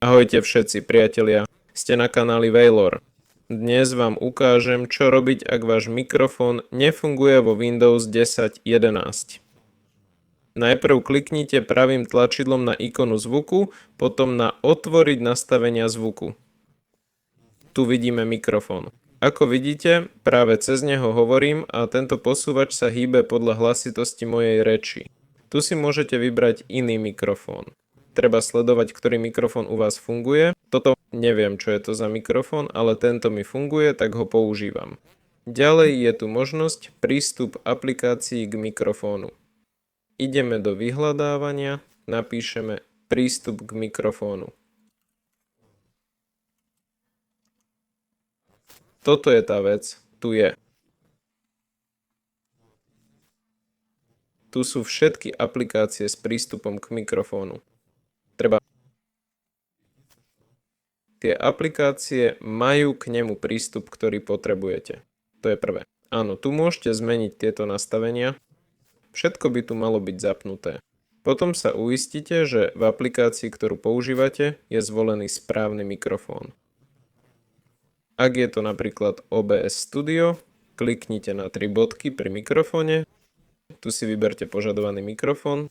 Ahojte všetci priatelia, ste na kanáli Waylor. Dnes vám ukážem, čo robiť, ak váš mikrofón nefunguje vo Windows 10.11. Najprv kliknite pravým tlačidlom na ikonu zvuku, potom na Otvoriť nastavenia zvuku. Tu vidíme mikrofón. Ako vidíte, práve cez neho hovorím a tento posúvač sa hýbe podľa hlasitosti mojej reči. Tu si môžete vybrať iný mikrofón. Treba sledovať, ktorý mikrofón u vás funguje. Toto neviem, čo je to za mikrofón, ale tento mi funguje, tak ho používam. Ďalej je tu možnosť prístup aplikácií k mikrofónu. Ideme do vyhľadávania, napíšeme prístup k mikrofónu. Toto je tá vec, tu je. Tu sú všetky aplikácie s prístupom k mikrofónu. Tie aplikácie majú k nemu prístup, ktorý potrebujete. To je prvé. Áno, tu môžete zmeniť tieto nastavenia. Všetko by tu malo byť zapnuté. Potom sa uistite, že v aplikácii, ktorú používate, je zvolený správny mikrofón. Ak je to napríklad OBS Studio, kliknite na 3 bodky pri mikrofóne. Tu si vyberte požadovaný mikrofón.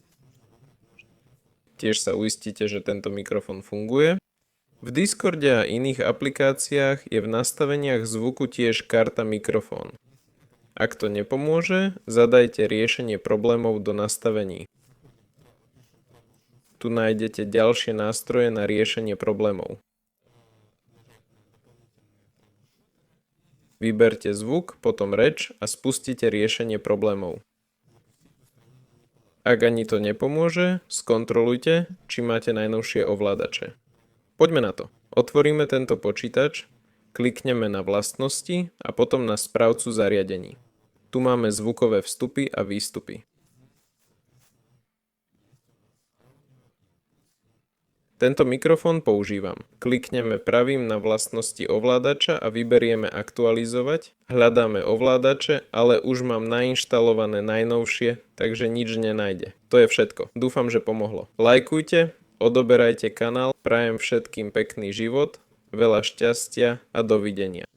Tiež sa uistite, že tento mikrofón funguje. V Discorde a iných aplikáciách je v nastaveniach zvuku tiež karta mikrofón. Ak to nepomôže, zadajte riešenie problémov do nastavení. Tu nájdete ďalšie nástroje na riešenie problémov. Vyberte zvuk, potom reč a spustite riešenie problémov. Ak ani to nepomôže, skontrolujte, či máte najnovšie ovládače. Poďme na to. Otvoríme tento počítač, klikneme na vlastnosti a potom na správcu zariadení. Tu máme zvukové vstupy a výstupy. Tento mikrofón používam. Klikneme pravým na vlastnosti ovládača a vyberieme aktualizovať. Hľadáme ovládače, ale už mám nainštalované najnovšie, takže nič nenájde. To je všetko. Dúfam, že pomohlo. Lajkujte, odoberajte kanál, prajem všetkým pekný život, veľa šťastia a dovidenia.